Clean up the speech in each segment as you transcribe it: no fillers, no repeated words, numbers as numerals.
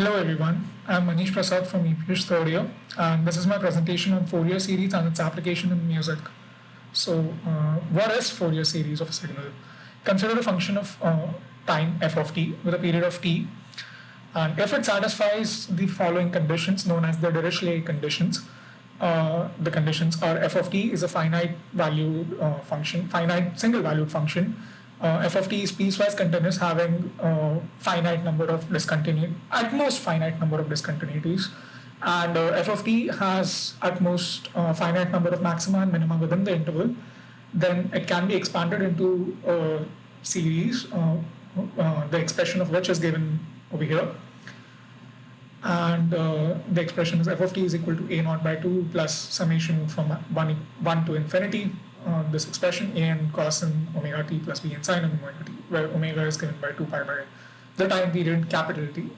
Hello everyone, I'm Manish Prasad from EPH third year, and this is my presentation on Fourier series and its application in music. So, what is Fourier series of a signal? Consider a function of time f of t with a period of t, and if it satisfies the following conditions known as the Dirichlet conditions, the conditions are f of t is a finite valued function, finite single valued function. F of t is piecewise continuous, having finite number of at most finite number of discontinuities, and f of t has at most finite number of maxima and minima within the interval. Then it can be expanded into a series, the expression of which is given over here. And the expression is f of t is equal to a naught by 2 plus summation from 1 to infinity. This expression a n cos n omega t plus b n sin n omega t, where omega is given by 2 pi by the time period capital T.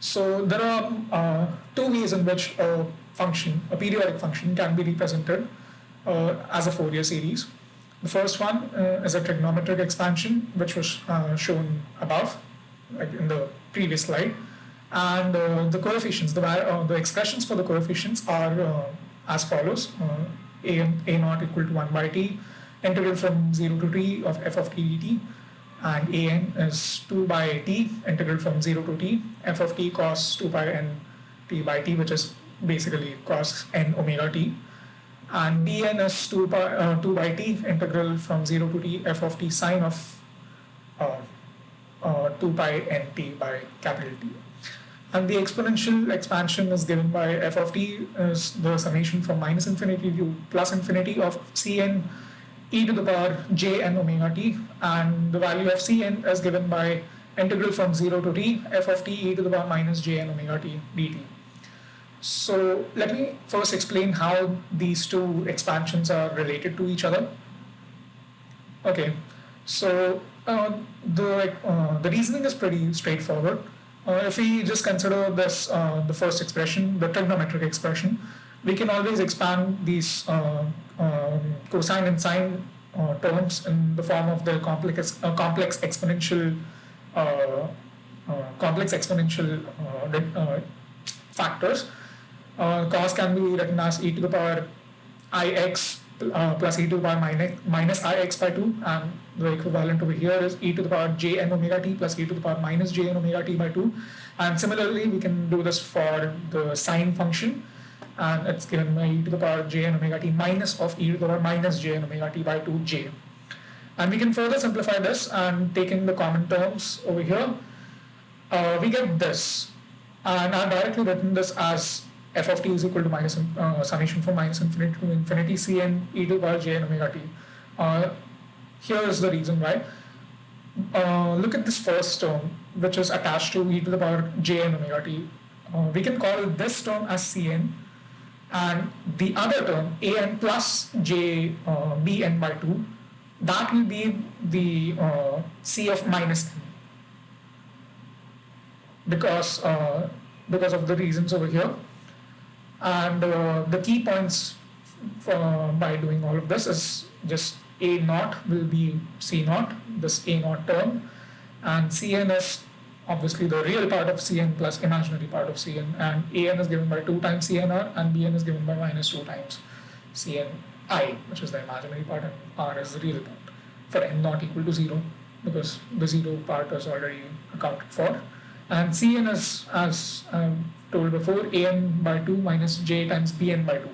So there are two ways in which a function, a periodic function, can be represented as a Fourier series. The first one is a trigonometric expansion, which was shown above, like in the previous slide. And the coefficients, the expressions for the coefficients are as follows. A naught equal to 1 by t, integral from 0 to t of f of t dt, and a n is 2 by t, integral from 0 to t, f of t cos 2 by n t by t, which is basically cos n omega t, and bn is 2 by t, integral from 0 to t, f of t sine of 2 pi n t by capital T. And the exponential expansion is given by f of t is the summation from minus infinity to plus infinity of cn e to the power j n omega t, and the value of cn is given by integral from 0 to t f of t e to the power minus j n omega t dt. So let me first explain how these two expansions are related to each other. Okay, so the reasoning is pretty straightforward. If we just consider this, the first expression, the trigonometric expression, we can always expand these cosine and sine terms in the form of the complex exponential factors. Cos can be written as e to the power ix plus e to the power minus ix by 2, and the equivalent over here is e to the power j n omega t plus e to the power minus j n omega t by 2. And similarly, we can do this for the sine function, and it's given by e to the power j n omega t minus of e to the power minus j n omega t by 2j. And we can further simplify this, and taking the common terms over here, we get this. And I've directly written this as f of t is equal to minus summation from minus infinity to infinity cn e to the power j n omega t. Here is the reason why. Look at this first term, which is attached to e to the power j n omega t. We can call this term as cn, and the other term a n plus j b n by 2, that will be the c of minus n, because of the reasons over here. And the key points by doing all of this is just a naught will be c naught, this a naught term, and cn is obviously the real part of cn plus imaginary part of cn, and an is given by 2 times cnr, and bn is given by minus 2 times cni, which is the imaginary part, and r is the real part, for n not equal to 0, because the 0 part is already accounted for. And cn is, as told before, an by 2 minus j times bn by 2,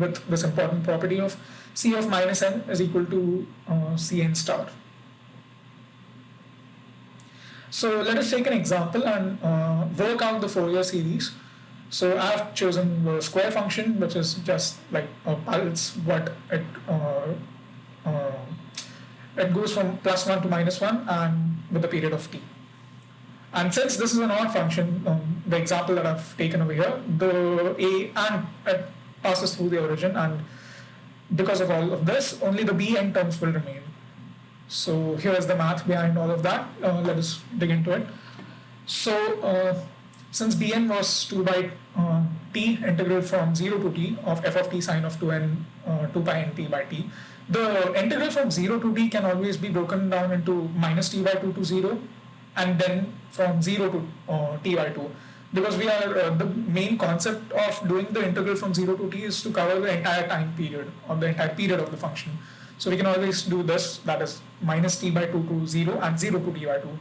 with this important property of c of minus n is equal to cn star. So let us take an example and work out the Fourier series. So I've chosen the square function, which is just like a pulse, but it goes from plus 1 to minus 1 and with a period of t. And since this is an odd function, the example that I've taken over here, the a and it passes through the origin, and because of all of this, only the bn terms will remain. So here is the math behind all of that. Let us dig into it. So since bn was 2 by t, integral from 0 to t of f of t sine of 2 pi n t by t, the integral from 0 to t can always be broken down into minus t by 2 to 0 and then from 0 to t by 2. Because we are the main concept of doing the integral from 0 to t is to cover the entire time period or the entire period of the function. So we can always do this, that is minus t by 2 to 0 and 0 to t by 2.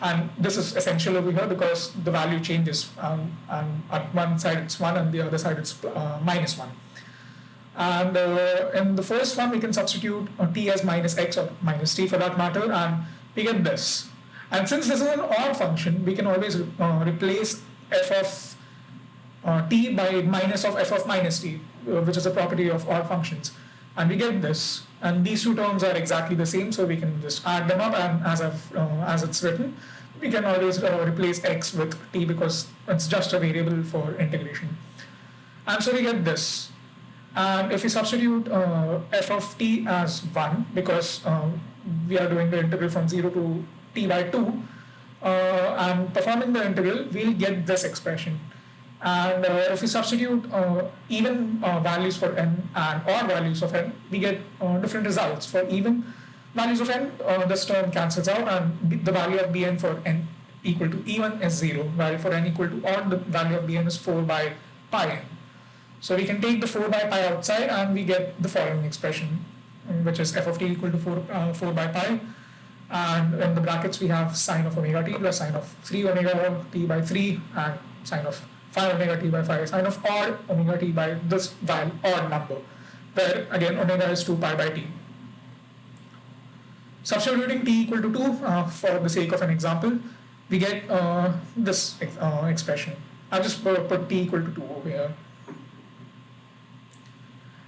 And this is essential over here because the value changes, and at one side it's 1 and the other side it's minus 1. And in the first one we can substitute t as minus x or minus t for that matter, and we get this. And since this is an odd function, we can always replace f of t by minus of f of minus t, which is a property of odd functions. And we get this. And these two terms are exactly the same, so we can just add them up, and as it's written, we can always replace x with t because it's just a variable for integration. And so we get this. And if we substitute f of t as 1, because we are doing the integral from 0 to t by 2, and performing the integral, we'll get this expression. And if we substitute even values for n and odd values of n, we get different results. For even values of n, this term cancels out, and the value of bn for n equal to even is 0, while for n equal to odd, the value of bn is 4 by pi n. So we can take the 4 by pi outside, and we get the following expression, which is f of t equal to 4 by pi. And in the brackets, we have sine of omega t plus sine of 3 omega t by 3, and sine of 5 omega t by 5, sine of odd omega t by this odd number, where again omega is 2 pi by t. Substituting t equal to 2 for the sake of an example, we get this expression. I'll just put t equal to 2 over here.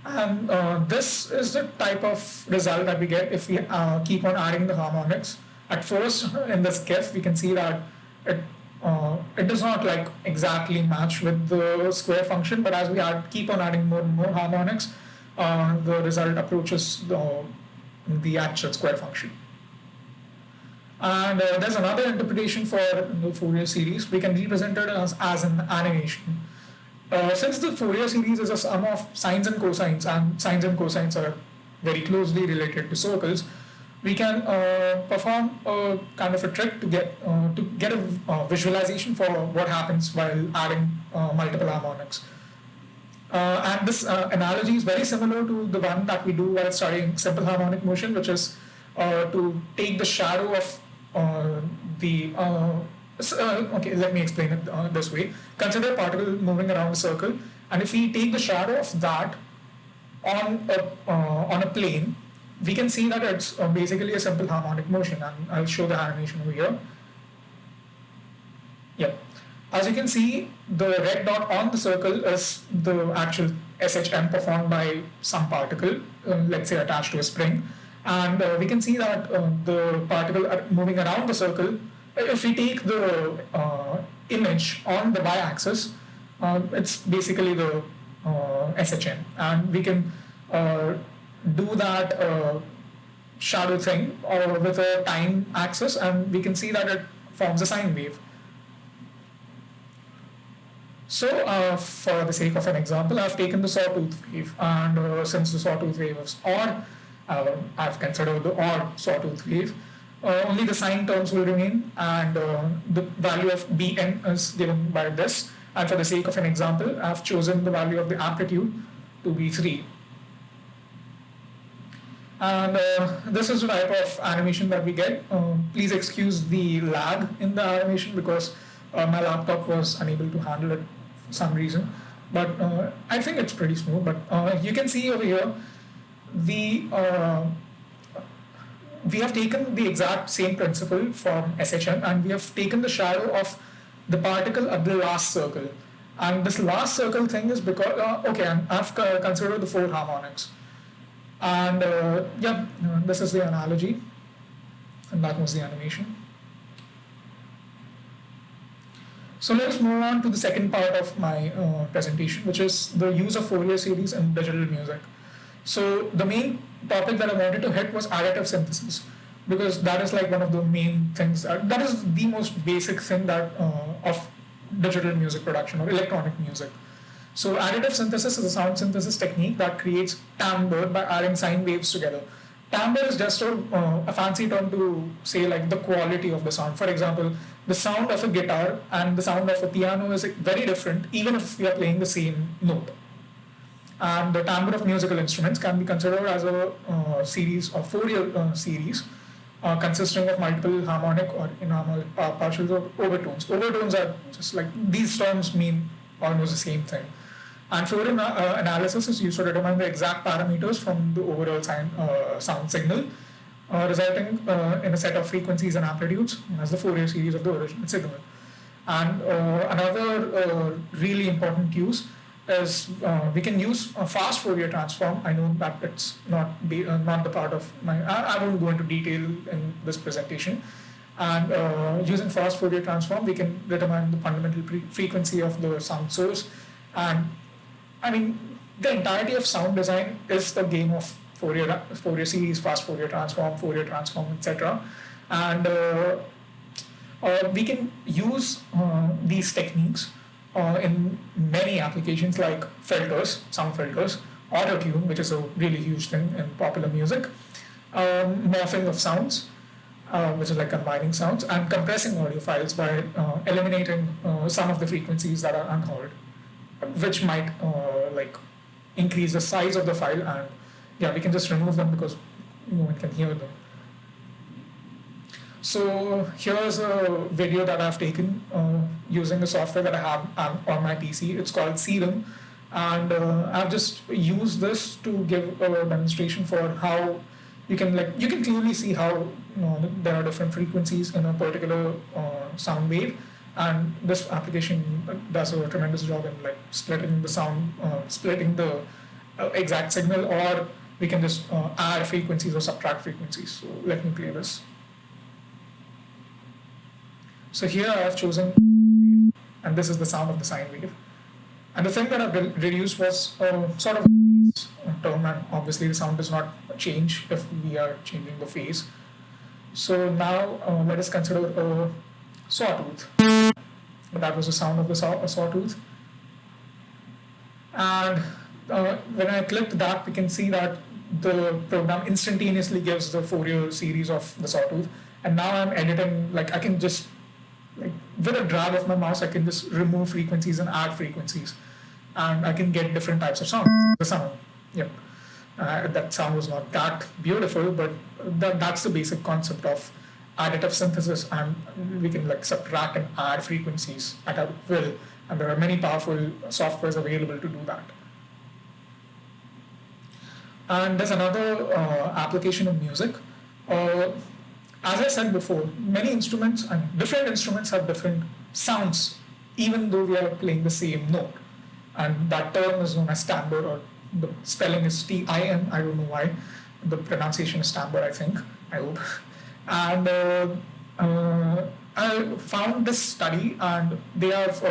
And this is the type of result that we get if we keep on adding the harmonics. At first, in this case, we can see that it does not like exactly match with the square function, but as we keep on adding more and more harmonics, the result approaches the actual square function. And there's another interpretation for the Fourier series. We can represent it as an animation. Since the Fourier series is a sum of sines and cosines, and sines and cosines are very closely related to circles, we can perform a kind of a trick to get a visualization for what happens while adding multiple harmonics. And this analogy is very similar to the one that we do while studying simple harmonic motion, which is to take the shadow of okay, let me explain it this way. Consider a particle moving around a circle, and if we take the shadow of that on a plane, we can see that it's basically a simple harmonic motion, and I'll show the animation over here. Yep. As you can see, the red dot on the circle is the actual SHM performed by some particle, let's say attached to a spring, and we can see that the particle moving around the circle, if we take the image on the y-axis, it's basically the SHM, and we can do that shadow thing with a time axis, and we can see that it forms a sine wave. So for the sake of an example, I've taken the sawtooth wave, and since the sawtooth wave is odd, I've considered the odd sawtooth wave. Only the sine terms will remain, and the value of Bn is given by this. And for the sake of an example, I've chosen the value of the amplitude to be 3. And this is the type of animation that we get. Please excuse the lag in the animation because my laptop was unable to handle it for some reason. But I think it's pretty smooth. But you can see over here, we have taken the exact same principle from SHM, and we have taken the shadow of the particle at the last circle. And this last circle thing is because, I've considered the 4 harmonics. And this is the analogy, and that was the animation. So let's move on to the second part of my presentation, which is the use of Fourier series in digital music. So the main topic that I wanted to hit was additive synthesis, because that is like one of the main things, that is the most basic thing that of digital music production or electronic music. So additive synthesis is a sound synthesis technique that creates timbre by adding sine waves together. timbre is just a fancy term to say like the quality of the sound. For example, the sound of a guitar and the sound of a piano is very different, even if we are playing the same note. And the timbre of musical instruments can be considered as a series of Fourier series consisting of multiple harmonic or enharmonic partials or overtones. Overtones are just like these terms mean almost the same thing. And Fourier analysis is used to determine the exact parameters from the overall sound signal, resulting in a set of frequencies and amplitudes as the Fourier series of the original signal. And another really important use is we can use a fast Fourier transform. I know that it's not the part of my. I won't go into detail in this presentation. And using fast Fourier transform, we can determine the fundamental frequency of the sound source. And I mean, the entirety of sound design is the game of Fourier series, fast Fourier transform, etc. And we can use these techniques in many applications like filters, sound filters, auto-tune, which is a really huge thing in popular music, morphing of sounds, which is like combining sounds, and compressing audio files by eliminating some of the frequencies that are unheard, which might like increase the size of the file, and yeah, we can just remove them because no one can hear them. So here's a video that I've taken using the software that I have on my PC. It's called Serum, and I've just used this to give a demonstration for how you can clearly see how there are different frequencies in a particular sound wave, and this application does a tremendous job in like splitting the sound, splitting the exact signal, or we can just add frequencies or subtract frequencies. So let me play this. So here I have chosen, and this is the sound of the sine wave. And the thing that I've reduced was sort of a term, and obviously the sound does not change if we are changing the phase. So now let us consider a sawtooth. That was the sound of the sawtooth. And when I clicked that, we can see that the program instantaneously gives the Fourier series of the sawtooth. And now I'm editing, like I can just, like with a drag of my mouse, I can just remove frequencies and add frequencies. And I can get different types of sound. The sound, yep. That sound was not that beautiful, but that's the basic concept of additive synthesis, and we can like subtract and add frequencies at our will, and there are many powerful softwares available to do that. And there's another application in music. As I said before, many instruments and different instruments have different sounds, even though we are playing the same note. And that term is known as timbre, or the spelling is T-I-M. I don't know why. The pronunciation is timbre, I think. I hope. And I found this study, and they have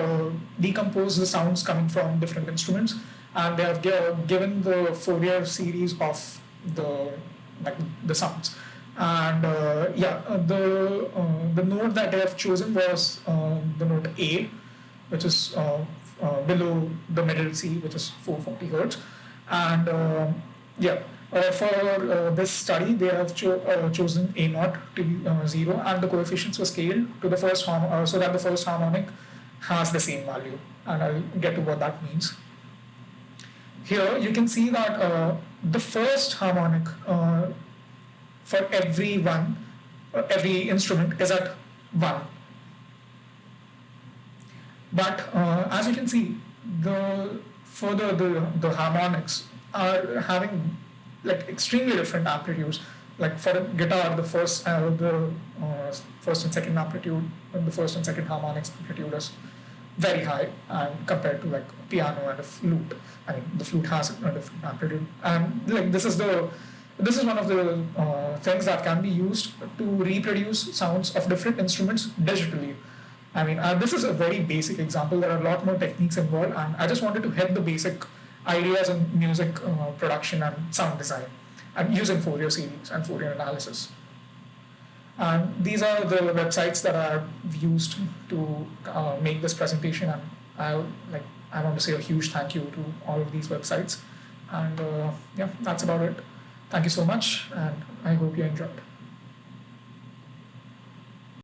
decomposed the sounds coming from different instruments, and they have given the Fourier series of the sounds. And the note that they have chosen was the note A, which is below the middle C, which is 440 hertz. And for this study, they have chosen A naught to be 0, and the coefficients were scaled to the first so that the first harmonic has the same value. And I'll get to what that means. Here you can see that the first harmonic for every instrument is at 1. But as you can see, the harmonics are having like extremely different amplitudes. Like for a guitar, the first and second amplitude, and the first and second harmonics amplitude is very high, and compared to like a piano and a flute. I mean, the flute has a different amplitude, and like this is one of the things that can be used to reproduce sounds of different instruments digitally. I mean, this is a very basic example. There are a lot more techniques involved, and I just wanted to hit the basic ideas in music production and sound design, and using Fourier series and Fourier analysis. And these are the websites that I've used to make this presentation, and I want to say a huge thank you to all of these websites. And that's about it. Thank you so much, and I hope you enjoyed.